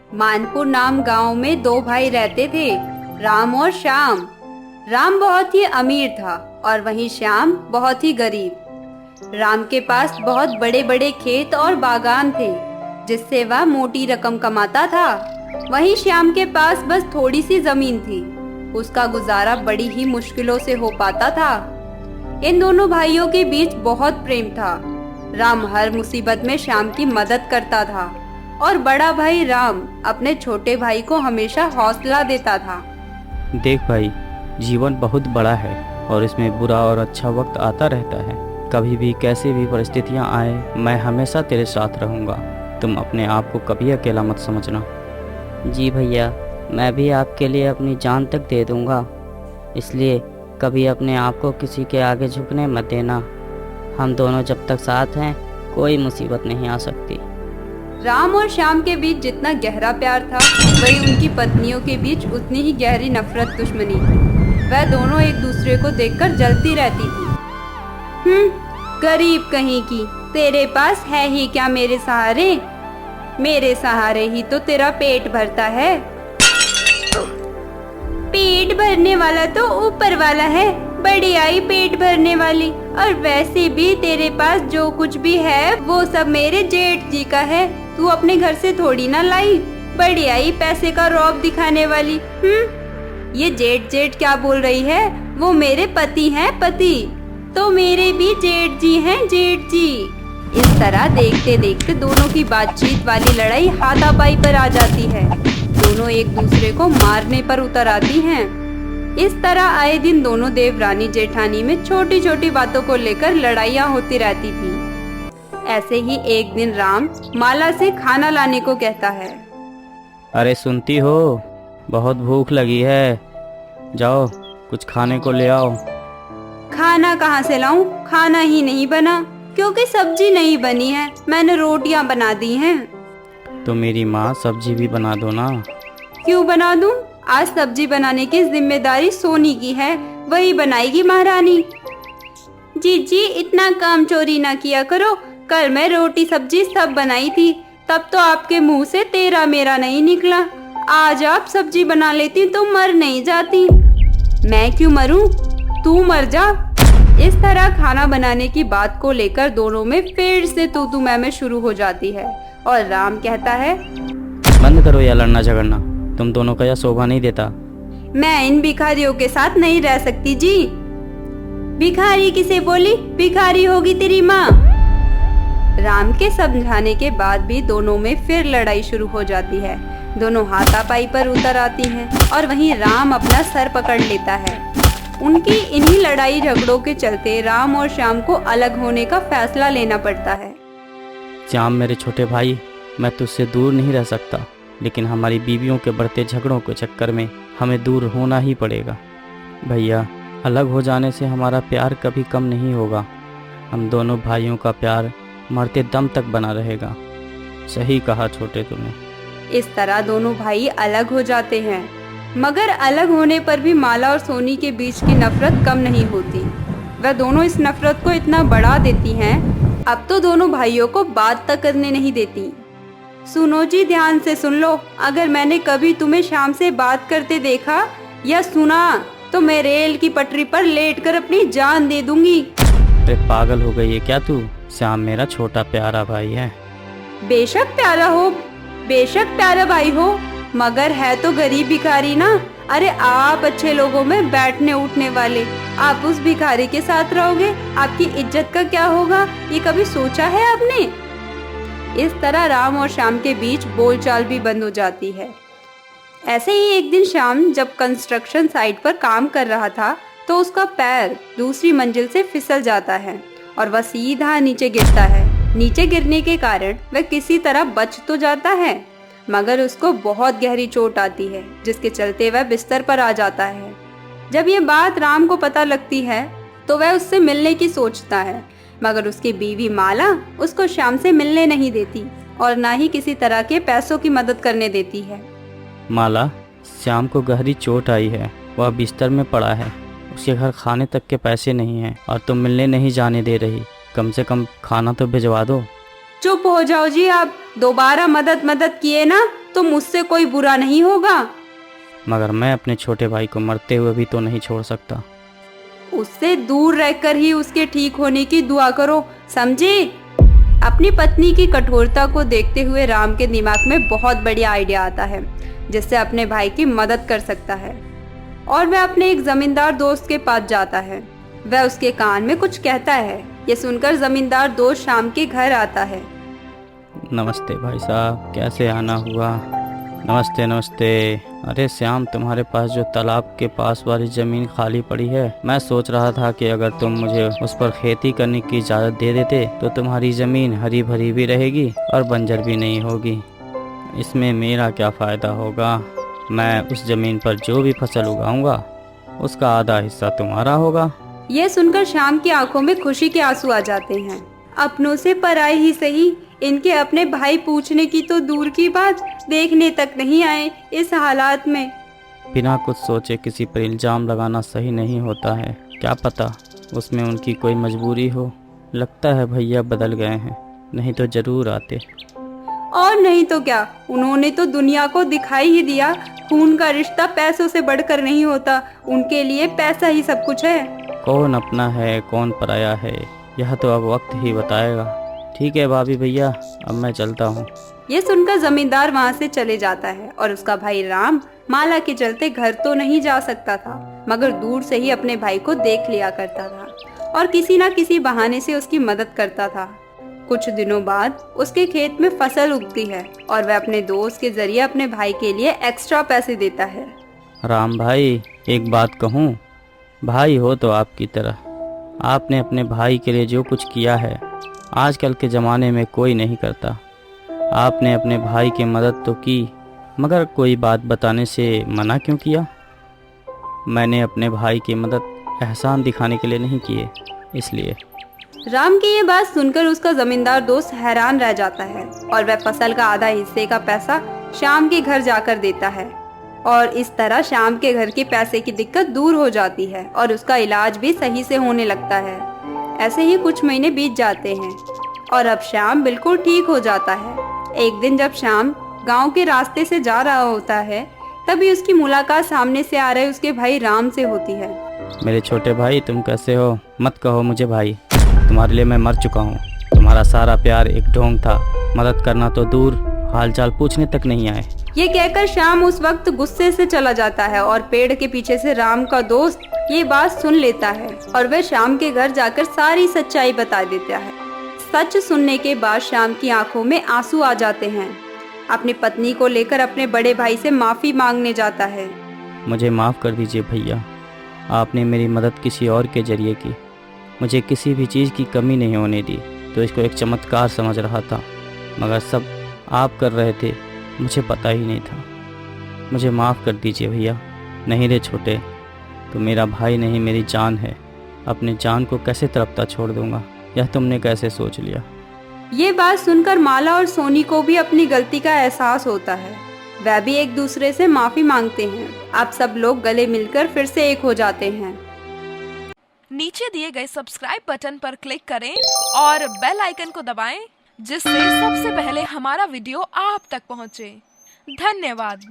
मानपुर नाम गांव में दो भाई रहते थे, राम और श्याम। राम बहुत ही अमीर था और वहीं श्याम बहुत ही गरीब। राम के पास बहुत बड़े बड़े खेत और बागान थे, जिससे वह मोटी रकम कमाता था। वहीं श्याम के पास बस थोड़ी सी जमीन थी। उसका गुजारा बड़ी ही मुश्किलों से हो पाता था। इन दोनों भाइयों के बीच बहुत प्रेम था। राम हर मुसीबत में श्याम की मदद करता था और बड़ा भाई राम अपने छोटे भाई को हमेशा हौसला देता था। देख भाई, जीवन बहुत बड़ा है और इसमें बुरा और अच्छा वक्त आता रहता है। कभी भी कैसी भी परिस्थितियां आए, मैं हमेशा तेरे साथ रहूंगा। तुम अपने आप को कभी अकेला मत समझना। जी भैया, मैं भी आपके लिए अपनी जान तक दे दूंगा, इसलिए कभी अपने आप को किसी के आगे झुकने मत देना। हम दोनों जब तक साथ हैं, कोई मुसीबत नहीं आ सकती। राम और श्याम के बीच जितना गहरा प्यार था, वही उनकी पत्नियों के बीच उतनी ही गहरी नफरत दुश्मनी थी। वह दोनों एक दूसरे को देखकर जलती रहती थी। गरीब कहीं की, तेरे पास है ही क्या मेरे सहारे? मेरे सहारे ही तो तेरा पेट भरता है। पेट भरने वाला तो ऊपर वाला है, बड़ी आई पेट भरने वाली। और वैसे भी तेरे पास जो कुछ भी है वो सब मेरे जेठ जी का है। तू अपने घर से थोड़ी ना लाई, बड़ी आई पैसे का रौब दिखाने वाली। ये जेठ जेठ क्या बोल रही है? वो मेरे पति हैं, पति। तो मेरे भी जेठ जी हैं, जेठ जी। इस तरह देखते देखते दोनों की बातचीत वाली लड़ाई हाथापाई पर आ जाती है। दोनों एक दूसरे को मारने पर उतर आती हैं। इस तरह आए दिन दोनों देवरानी जेठानी में छोटी छोटी बातों को लेकर लड़ाइयाँ होती रहती थी। ऐसे ही एक दिन राम माला से खाना लाने को कहता है। अरे सुनती हो, बहुत भूख लगी है, जाओ कुछ खाने को ले आओ। खाना कहाँ से लाऊं? खाना ही नहीं बना, क्योंकि सब्जी नहीं बनी है। मैंने रोटियां बना दी हैं। तो मेरी माँ सब्जी भी बना दो ना। क्यों बना दूं? आज सब्जी बनाने की जिम्मेदारी सोनी की है, वही बनाएगी महारानी। जी इतना काम चोरी ना किया करो। कल मैं रोटी सब्जी सब बनाई थी, तब तो आपके मुंह से तेरा मेरा नहीं निकला। आज आप सब्जी बना लेती तो मर नहीं जाती। मैं क्यों मरूं? तू मर जा। इस तरह खाना बनाने की बात को लेकर दोनों में फिर से तू मैं शुरू हो जाती है और राम कहता है, बंद करो यह लड़ना झगड़ना, तुम दोनों का यह शोभा नहीं देता। मैं इन भिखारियों के साथ नहीं रह सकती जी। भिखारी किसे बोली? भिखारी होगी तेरी माँ। राम के समझाने के बाद भी दोनों में फिर लड़ाई शुरू हो जाती है। दोनों हाथापाई पर उतर आती हैं और वहीं राम अपना सर पकड़ लेता है। उनकी इन्हीं लड़ाई झगड़ों के चलते राम और श्याम को अलग होने का फैसला लेना पड़ता है। श्याम मेरे छोटे भाई, मैं तुझसे दूर नहीं रह सकता, लेकिन हमारी बीवियों के बढ़ते झगड़ों के चक्कर में हमें दूर होना ही पड़ेगा। भैया, अलग हो जाने से हमारा प्यार कभी कम नहीं होगा। हम दोनों भाइयों का प्यार मरते दम तक बना रहेगा। सही कहा छोटे तुमने। इस तरह दोनों भाई अलग हो जाते हैं, मगर अलग होने पर भी माला और सोनी के बीच की नफरत कम नहीं होती। वह दोनों इस नफरत को इतना बढ़ा देती हैं, अब तो दोनों भाइयों को बात तक करने नहीं देती। सुनो जी, ध्यान से सुन लो। अगर मैंने कभी तुम्हें शाम से बात करते देखा या सुना तो मैं रेल की पटरी पर लेटकर अपनी जान दे दूंगी। अरे पागल हो गई है क्या तू? श्याम मेरा छोटा प्यारा भाई है। बेशक प्यारा हो, बेशक प्यारा भाई हो, मगर है तो गरीब भिखारी ना। अरे आप अच्छे लोगों में बैठने उठने वाले, आप उस भिखारी के साथ रहोगे, आपकी इज्जत का क्या होगा? ये कभी सोचा है आपने? इस तरह राम और श्याम के बीच बोलचाल भी बंद हो जाती है। ऐसे ही एक दिन श्याम जब कंस्ट्रक्शन साइट पर काम कर रहा था तो उसका पैर दूसरी मंजिल से फिसल जाता है और वह सीधा नीचे गिरता है। नीचे गिरने के कारण वह किसी तरह बच तो जाता है, मगर उसको बहुत गहरी चोट आती है, जिसके चलते वह बिस्तर पर आ जाता है। जब ये बात राम को पता लगती है तो वह उससे मिलने की सोचता है, मगर उसकी बीवी माला उसको श्याम से मिलने नहीं देती और ना ही किसी तरह के पैसों की मदद करने देती है। माला, श्याम को गहरी चोट आई है, वह बिस्तर में पड़ा है, उसके घर खाने तक के पैसे नहीं हैं और तुम मिलने नहीं जाने दे रही। कम से कम खाना तो भिजवा दो। चुप हो जाओ जी, आप दोबारा मदद किए ना तो मुझसे कोई बुरा नहीं होगा। मगर मैं अपने छोटे भाई को मरते हुए भी तो नहीं छोड़ सकता। उससे दूर रहकर ही उसके ठीक होने की दुआ करो, समझे? अपनी पत्नी की कठोरता को देखते हुए राम के दिमाग में बहुत बढ़िया आइडिया आता है जिससे अपने भाई की मदद कर सकता है। और वह अपने एक जमींदार दोस्त के पास जाता है। वह उसके कान में कुछ कहता है। ये सुनकर जमींदार दोस्त शाम के घर आता है। नमस्ते भाई साहब, कैसे आना हुआ? नमस्ते नमस्ते। अरे श्याम, तुम्हारे पास जो तालाब के पास वाली ज़मीन खाली पड़ी है, मैं सोच रहा था कि अगर तुम मुझे उस पर खेती करने की इजाज़त दे देते तो तुम्हारी ज़मीन हरी भरी भी रहेगी और बंजर भी नहीं होगी। इसमें मेरा क्या फ़ायदा होगा? मैं उस ज़मीन पर जो भी फसल उगाऊंगा उसका आधा हिस्सा तुम्हारा होगा। यह सुनकर श्याम की आंखों में खुशी के आंसू आ जाते हैं। अपनों से पराए ही सही, इनके अपने भाई पूछने की तो दूर की बात, देखने तक नहीं आए इस हालात में। बिना कुछ सोचे किसी पर इल्ज़ाम लगाना सही नहीं होता है। क्या पता उसमें उनकी कोई मजबूरी हो। लगता है भैया बदल गए हैं, नहीं तो ज़रूर आते। और नहीं तो क्या, उन्होंने तो दुनिया को दिखाई ही दिया खून का रिश्ता पैसों से बढ़कर नहीं होता। उनके लिए पैसा ही सब कुछ है। कौन अपना है कौन पराया है यह तो अब वक्त ही बताएगा। ठीक है भाभी भैया, अब मैं चलता हूँ। ये सुनकर जमींदार वहाँ से चले जाता है और उसका भाई राम माला के चलते घर तो नहीं जा सकता था, मगर दूर से ही अपने भाई को देख लिया करता था और किसी न किसी बहाने से उसकी मदद करता था। कुछ दिनों बाद उसके खेत में फसल उगती है और वह अपने दोस्त के जरिए अपने भाई के लिए एक्स्ट्रा पैसे देता है। राम भाई, एक बात कहूँ, भाई हो तो आपकी तरह। आपने अपने भाई के लिए जो कुछ किया है आजकल के ज़माने में कोई नहीं करता। आपने अपने भाई की मदद तो की, मगर कोई बात बताने से मना क्यों किया? मैंने अपने भाई की मदद एहसान दिखाने के लिए नहीं किए, इसलिए। राम की ये बात सुनकर उसका जमींदार दोस्त हैरान रह जाता है और वह फसल का आधा हिस्से का पैसा श्याम के घर जाकर देता है और इस तरह श्याम के घर के पैसे की दिक्कत दूर हो जाती है और उसका इलाज भी सही से होने लगता है। ऐसे ही कुछ महीने बीत जाते हैं और अब श्याम बिल्कुल ठीक हो जाता है। एक दिन जब श्याम गांव के रास्ते से जा रहा होता है तभी उसकी मुलाकात सामने से आ रहे उसके भाई राम से होती है। मेरे छोटे भाई, तुम कैसे हो? मत कहो मुझे भाई, तुम्हारे लिए मैं मर चुका हूँ। तुम्हारा सारा प्यार एक ढोंग था, मदद करना तो दूर, हालचाल पूछने तक नहीं आए। ये कहकर श्याम उस वक्त गुस्से से चला जाता है और पेड़ के पीछे से राम का दोस्त ये बात सुन लेता है और वह श्याम के घर जाकर सारी सच्चाई बता देता है। सच सुनने के बाद श्याम की आंखों में आंसू आ जाते हैं। अपनी पत्नी को लेकर अपने बड़े भाई से माफी मांगने जाता है। मुझे माफ़ कर दीजिए भैया, आपने मेरी मदद किसी और के जरिए की। मुझे किसी भी चीज़ की कमी नहीं होने दी, तो इसको एक चमत्कार समझ रहा था, मगर सब आप कर रहे थे, मुझे पता ही नहीं था। मुझे माफ़ कर दीजिए भैया। नहीं रे छोटे, तो मेरा भाई नहीं मेरी जान है। अपनी जान को कैसे तड़पता छोड़ दूंगा, यह तुमने कैसे सोच लिया? ये बात सुनकर माला और सोनी को भी अपनी गलती का एहसास होता है। वह भी एक दूसरे से माफी मांगते हैं। अब सब लोग गले मिलकर फिर से एक हो जाते हैं। नीचे दिए गए सब्सक्राइब बटन पर क्लिक करें और बेल आइकन को दबाएं, जिससे सबसे पहले हमारा वीडियो आप तक पहुंचे। धन्यवाद।